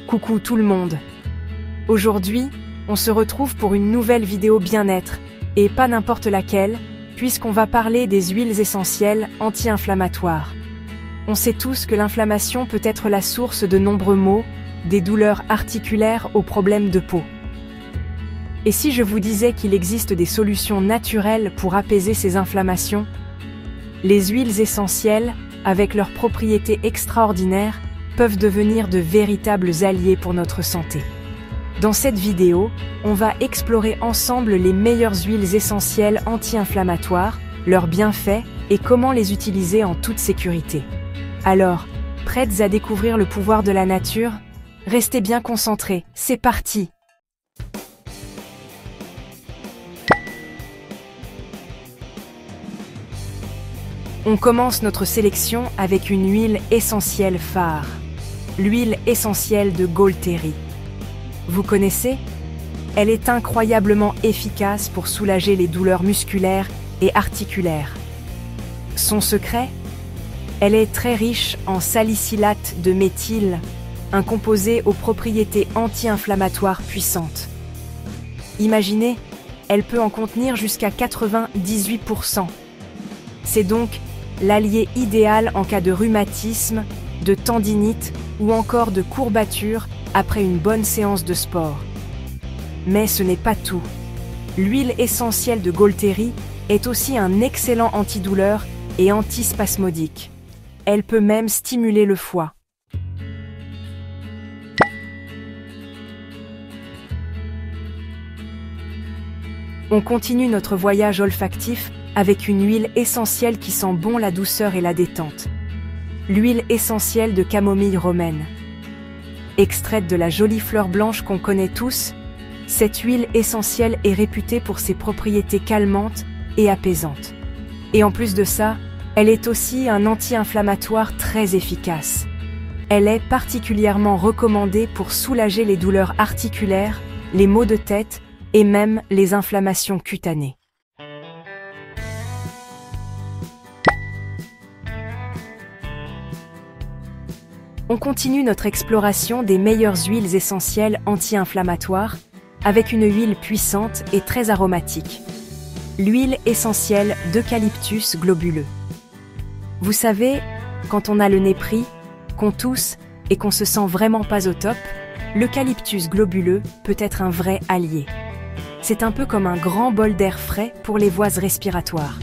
Coucou tout le monde. Aujourd'hui, on se retrouve pour une nouvelle vidéo bien-être, et pas n'importe laquelle, puisqu'on va parler des huiles essentielles anti-inflammatoires. On sait tous que l'inflammation peut être la source de nombreux maux, des douleurs articulaires aux problèmes de peau. Et si je vous disais qu'il existe des solutions naturelles pour apaiser ces inflammations? Les huiles essentielles, avec leurs propriétés extraordinaires, peuvent devenir de véritables alliés pour notre santé. Dans cette vidéo, on va explorer ensemble les meilleures huiles essentielles anti-inflammatoires, leurs bienfaits et comment les utiliser en toute sécurité. Alors, prêtes à découvrir le pouvoir de la nature? Restez bien concentrés, c'est parti! On commence notre sélection avec une huile essentielle phare, l'huile essentielle de Gaultérie. Vous connaissez? Elle est incroyablement efficace pour soulager les douleurs musculaires et articulaires. Son secret? Elle est très riche en salicylate de méthyle, un composé aux propriétés anti-inflammatoires puissantes. Imaginez, elle peut en contenir jusqu'à 98%. C'est donc l'allié idéal en cas de rhumatisme, de tendinite ou encore de courbatures après une bonne séance de sport. Mais ce n'est pas tout. L'huile essentielle de Gaultérie est aussi un excellent antidouleur et antispasmodique. Elle peut même stimuler le foie. On continue notre voyage olfactif avec une huile essentielle qui sent bon la douceur et la détente. L'huile essentielle de camomille romaine. Extraite de la jolie fleur blanche qu'on connaît tous, cette huile essentielle est réputée pour ses propriétés calmantes et apaisantes. Et en plus de ça, elle est aussi un anti-inflammatoire très efficace. Elle est particulièrement recommandée pour soulager les douleurs articulaires, les maux de tête et même les inflammations cutanées. On continue notre exploration des meilleures huiles essentielles anti-inflammatoires avec une huile puissante et très aromatique. L'huile essentielle d'eucalyptus globuleux. Vous savez, quand on a le nez pris, qu'on tousse et qu'on se sent vraiment pas au top, l'eucalyptus globuleux peut être un vrai allié. C'est un peu comme un grand bol d'air frais pour les voies respiratoires.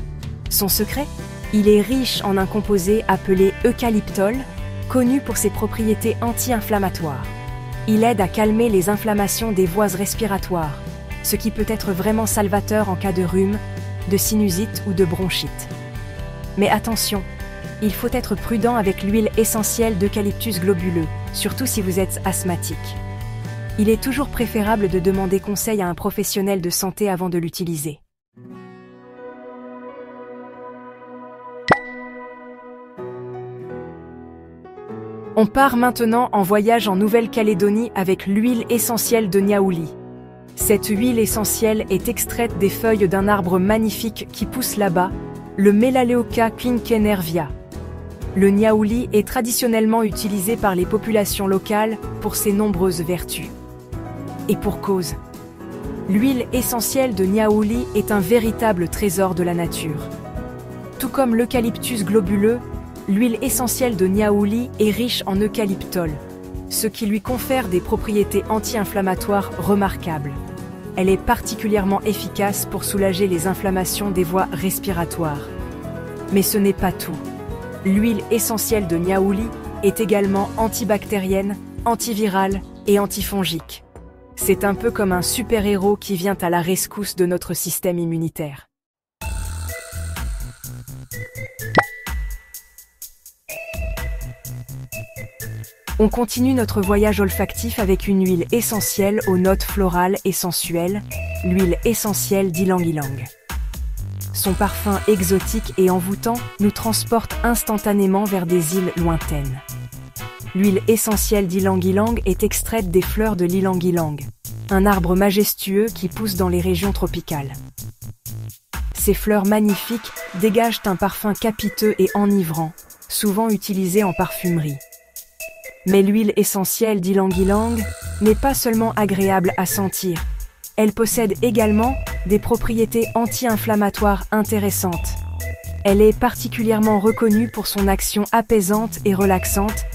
Son secret? Il est riche en un composé appelé eucalyptol, connu pour ses propriétés anti-inflammatoires. Il aide à calmer les inflammations des voies respiratoires, ce qui peut être vraiment salvateur en cas de rhume, de sinusite ou de bronchite. Mais attention, il faut être prudent avec l'huile essentielle d'eucalyptus globuleux, surtout si vous êtes asthmatique. Il est toujours préférable de demander conseil à un professionnel de santé avant de l'utiliser. On part maintenant en voyage en Nouvelle-Calédonie avec l'huile essentielle de Niaouli. Cette huile essentielle est extraite des feuilles d'un arbre magnifique qui pousse là-bas, le Melaleuca quinquenervia. Le Niaouli est traditionnellement utilisé par les populations locales pour ses nombreuses vertus. Et pour cause. L'huile essentielle de Niaouli est un véritable trésor de la nature. Tout comme l'eucalyptus globuleux, l'huile essentielle de Niaouli est riche en eucalyptol, ce qui lui confère des propriétés anti-inflammatoires remarquables. Elle est particulièrement efficace pour soulager les inflammations des voies respiratoires. Mais ce n'est pas tout. L'huile essentielle de Niaouli est également antibactérienne, antivirale et antifongique. C'est un peu comme un super-héros qui vient à la rescousse de notre système immunitaire. On continue notre voyage olfactif avec une huile essentielle aux notes florales et sensuelles, l'huile essentielle d'ylang-ylang. Son parfum exotique et envoûtant nous transporte instantanément vers des îles lointaines. L'huile essentielle d'ylang-ylang est extraite des fleurs de l'ylang-ylang, un arbre majestueux qui pousse dans les régions tropicales. Ces fleurs magnifiques dégagent un parfum capiteux et enivrant, souvent utilisé en parfumerie. Mais l'huile essentielle d'ylang-ylang n'est pas seulement agréable à sentir. Elle possède également des propriétés anti-inflammatoires intéressantes. Elle est particulièrement reconnue pour son action apaisante et relaxante,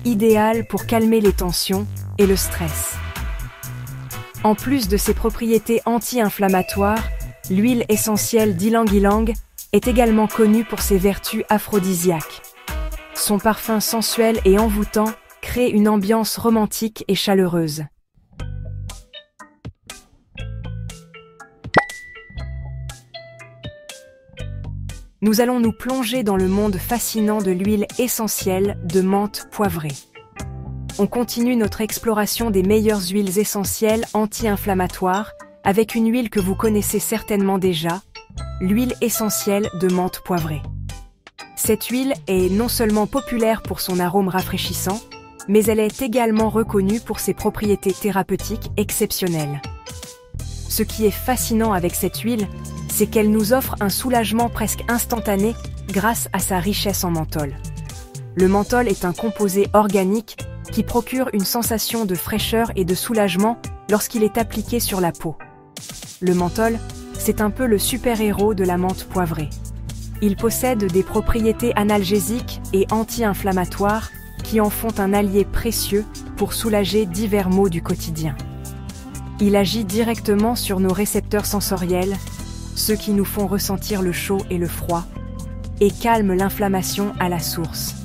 idéale pour calmer les tensions et le stress. En plus de ses propriétés anti-inflammatoires, l'huile essentielle d'ylang-ylang est également connue pour ses vertus aphrodisiaques. Son parfum sensuel et envoûtant crée une ambiance romantique et chaleureuse. Nous allons nous plonger dans le monde fascinant de l'huile essentielle de menthe poivrée. On continue notre exploration des meilleures huiles essentielles anti-inflammatoires avec une huile que vous connaissez certainement déjà, l'huile essentielle de menthe poivrée. Cette huile est non seulement populaire pour son arôme rafraîchissant, mais elle est également reconnue pour ses propriétés thérapeutiques exceptionnelles. Ce qui est fascinant avec cette huile, c'est qu'elle nous offre un soulagement presque instantané grâce à sa richesse en menthol. Le menthol est un composé organique qui procure une sensation de fraîcheur et de soulagement lorsqu'il est appliqué sur la peau. Le menthol, c'est un peu le super-héros de la menthe poivrée. Il possède des propriétés analgésiques et anti-inflammatoires qui en font un allié précieux pour soulager divers maux du quotidien. Il agit directement sur nos récepteurs sensoriels, ceux qui nous font ressentir le chaud et le froid, et calme l'inflammation à la source.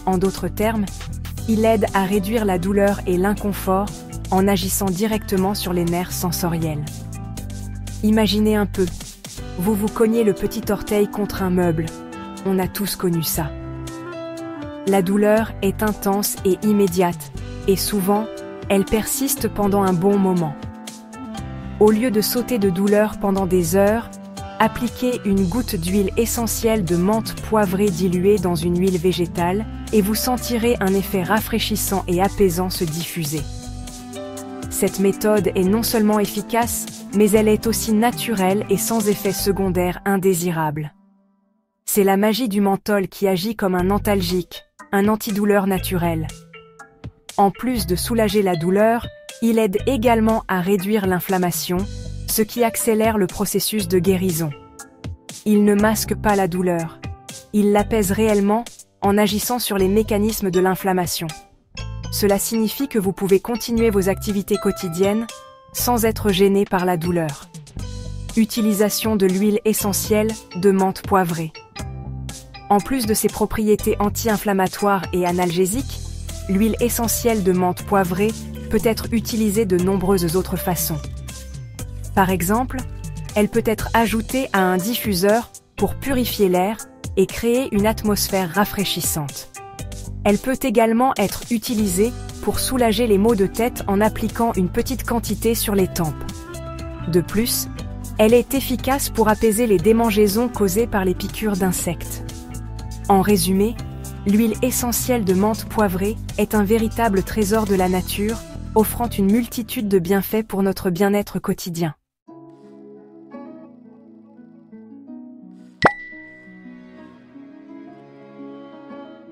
En d'autres termes, il aide à réduire la douleur et l'inconfort en agissant directement sur les nerfs sensoriels. Imaginez un peu, vous vous cognez le petit orteil contre un meuble, on a tous connu ça. La douleur est intense et immédiate, et souvent, elle persiste pendant un bon moment. Au lieu de sauter de douleur pendant des heures, appliquez une goutte d'huile essentielle de menthe poivrée diluée dans une huile végétale et vous sentirez un effet rafraîchissant et apaisant se diffuser. Cette méthode est non seulement efficace, mais elle est aussi naturelle et sans effet secondaire indésirable. C'est la magie du menthol qui agit comme un antalgique, un antidouleur naturel. En plus de soulager la douleur, il aide également à réduire l'inflammation, ce qui accélère le processus de guérison. Il ne masque pas la douleur. Il l'apaise réellement en agissant sur les mécanismes de l'inflammation. Cela signifie que vous pouvez continuer vos activités quotidiennes sans être gêné par la douleur. Utilisation de l'huile essentielle de menthe poivrée. En plus de ses propriétés anti-inflammatoires et analgésiques, l'huile essentielle de menthe poivrée peut être utilisée de nombreuses autres façons. Par exemple, elle peut être ajoutée à un diffuseur pour purifier l'air et créer une atmosphère rafraîchissante. Elle peut également être utilisée pour soulager les maux de tête en appliquant une petite quantité sur les tempes. De plus, elle est efficace pour apaiser les démangeaisons causées par les piqûres d'insectes. En résumé, l'huile essentielle de menthe poivrée est un véritable trésor de la nature, offrant une multitude de bienfaits pour notre bien-être quotidien.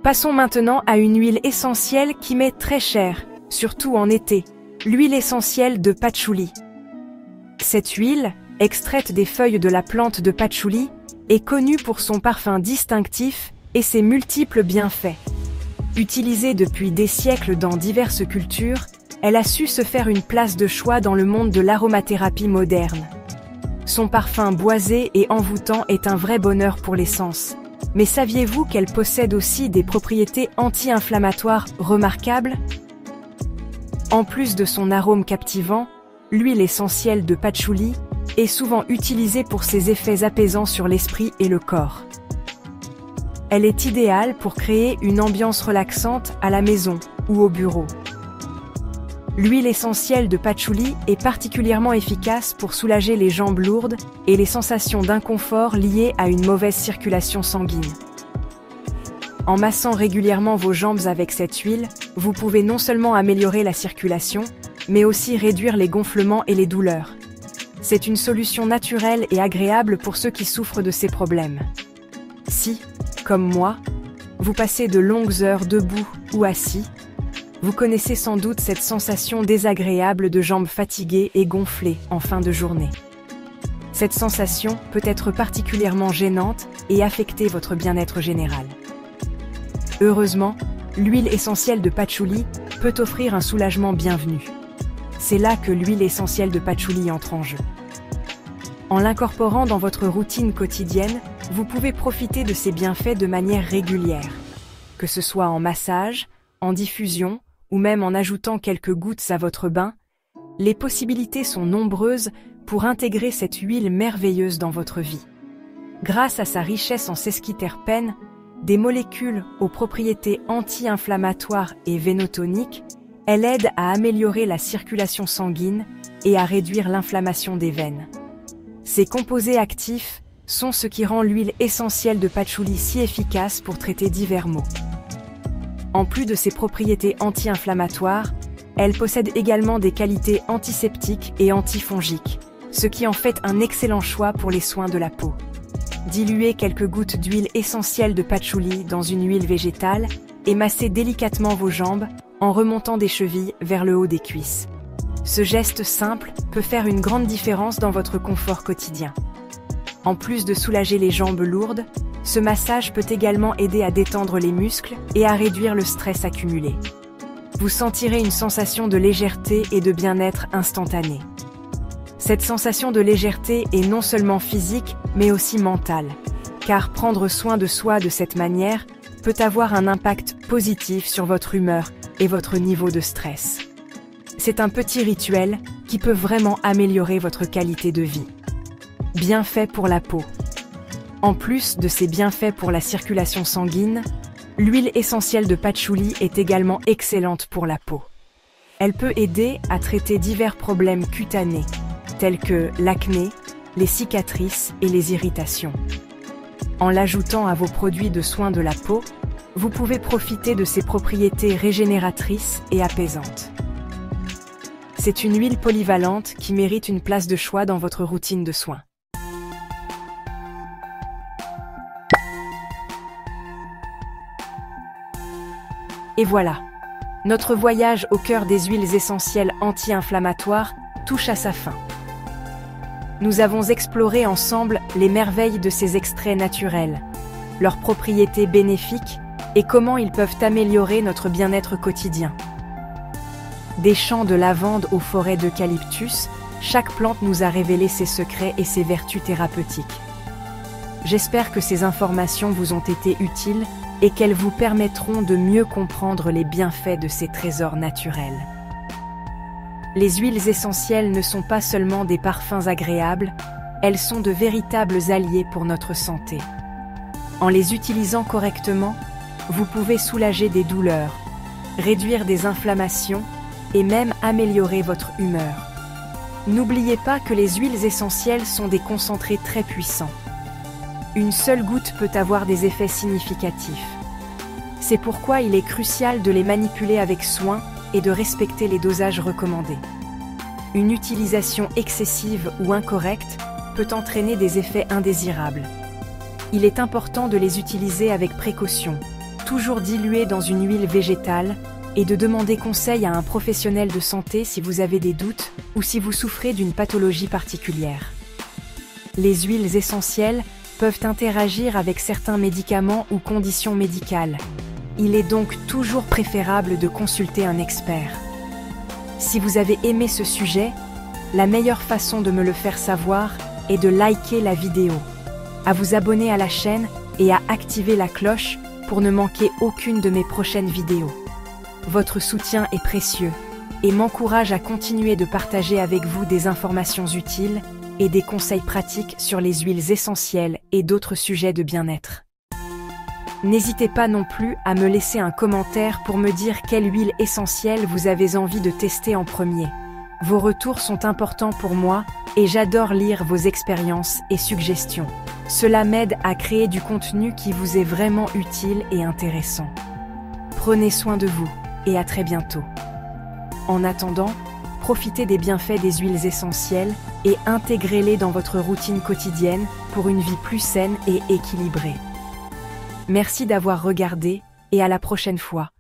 Passons maintenant à une huile essentielle qui m'est très chère, surtout en été, l'huile essentielle de patchouli. Cette huile, extraite des feuilles de la plante de patchouli, est connue pour son parfum distinctif et ses multiples bienfaits. Utilisée depuis des siècles dans diverses cultures, elle a su se faire une place de choix dans le monde de l'aromathérapie moderne. Son parfum boisé et envoûtant est un vrai bonheur pour les sens. Mais saviez-vous qu'elle possède aussi des propriétés anti-inflammatoires remarquables? En plus de son arôme captivant, l'huile essentielle de patchouli est souvent utilisée pour ses effets apaisants sur l'esprit et le corps. Elle est idéale pour créer une ambiance relaxante à la maison ou au bureau. L'huile essentielle de patchouli est particulièrement efficace pour soulager les jambes lourdes et les sensations d'inconfort liées à une mauvaise circulation sanguine. En massant régulièrement vos jambes avec cette huile, vous pouvez non seulement améliorer la circulation, mais aussi réduire les gonflements et les douleurs. C'est une solution naturelle et agréable pour ceux qui souffrent de ces problèmes. Si, comme moi, Vous passez de longues heures debout ou assis. Vous connaissez sans doute cette sensation désagréable de jambes fatiguées et gonflées en fin de journée. Cette sensation peut être particulièrement gênante et affecter votre bien-être général. Heureusement, l'huile essentielle de patchouli peut offrir un soulagement bienvenu. C'est là que l'huile essentielle de patchouli entre en jeu. En l'incorporant dans votre routine quotidienne, vous pouvez profiter de ses bienfaits de manière régulière, que ce soit en massage, en diffusion ou même en ajoutant quelques gouttes à votre bain. Les possibilités sont nombreuses pour intégrer cette huile merveilleuse dans votre vie. Grâce à sa richesse en sesquiterpènes, des molécules aux propriétés anti-inflammatoires et vénotoniques, elle aide à améliorer la circulation sanguine et à réduire l'inflammation des veines. Ces composés actifs sont ce qui rend l'huile essentielle de patchouli si efficace pour traiter divers maux. En plus de ses propriétés anti-inflammatoires, elle possède également des qualités antiseptiques et antifongiques, ce qui en fait un excellent choix pour les soins de la peau. Diluez quelques gouttes d'huile essentielle de patchouli dans une huile végétale et massez délicatement vos jambes en remontant des chevilles vers le haut des cuisses. Ce geste simple peut faire une grande différence dans votre confort quotidien. En plus de soulager les jambes lourdes, ce massage peut également aider à détendre les muscles et à réduire le stress accumulé. Vous sentirez une sensation de légèreté et de bien-être instantanée. Cette sensation de légèreté est non seulement physique, mais aussi mentale, car prendre soin de soi de cette manière peut avoir un impact positif sur votre humeur et votre niveau de stress. C'est un petit rituel qui peut vraiment améliorer votre qualité de vie. Bienfaits pour la peau. En plus de ses bienfaits pour la circulation sanguine, l'huile essentielle de patchouli est également excellente pour la peau. Elle peut aider à traiter divers problèmes cutanés, tels que l'acné, les cicatrices et les irritations. En l'ajoutant à vos produits de soins de la peau, vous pouvez profiter de ses propriétés régénératrices et apaisantes. C'est une huile polyvalente qui mérite une place de choix dans votre routine de soins. Et voilà, notre voyage au cœur des huiles essentielles anti-inflammatoires touche à sa fin. Nous avons exploré ensemble les merveilles de ces extraits naturels, leurs propriétés bénéfiques et comment ils peuvent améliorer notre bien-être quotidien. Des champs de lavande aux forêts d'eucalyptus, chaque plante nous a révélé ses secrets et ses vertus thérapeutiques. J'espère que ces informations vous ont été utiles et qu'elles vous permettront de mieux comprendre les bienfaits de ces trésors naturels. Les huiles essentielles ne sont pas seulement des parfums agréables, elles sont de véritables alliés pour notre santé. En les utilisant correctement, vous pouvez soulager des douleurs, réduire des inflammations et même améliorer votre humeur. N'oubliez pas que les huiles essentielles sont des concentrés très puissants. Une seule goutte peut avoir des effets significatifs. C'est pourquoi il est crucial de les manipuler avec soin et de respecter les dosages recommandés. Une utilisation excessive ou incorrecte peut entraîner des effets indésirables. Il est important de les utiliser avec précaution, toujours dilués dans une huile végétale, et de demander conseil à un professionnel de santé si vous avez des doutes ou si vous souffrez d'une pathologie particulière. Les huiles essentielles peuvent interagir avec certains médicaments ou conditions médicales. Il est donc toujours préférable de consulter un expert. Si vous avez aimé ce sujet, la meilleure façon de me le faire savoir est de liker la vidéo, à vous abonner à la chaîne et à activer la cloche pour ne manquer aucune de mes prochaines vidéos. Votre soutien est précieux et m'encourage à continuer de partager avec vous des informations utiles et des conseils pratiques sur les huiles essentielles et d'autres sujets de bien-être. N'hésitez pas non plus à me laisser un commentaire pour me dire quelle huile essentielle vous avez envie de tester en premier. Vos retours sont importants pour moi et j'adore lire vos expériences et suggestions. Cela m'aide à créer du contenu qui vous est vraiment utile et intéressant. Prenez soin de vous et à très bientôt. En attendant, profitez des bienfaits des huiles essentielles et intégrez-les dans votre routine quotidienne pour une vie plus saine et équilibrée. Merci d'avoir regardé, et à la prochaine fois.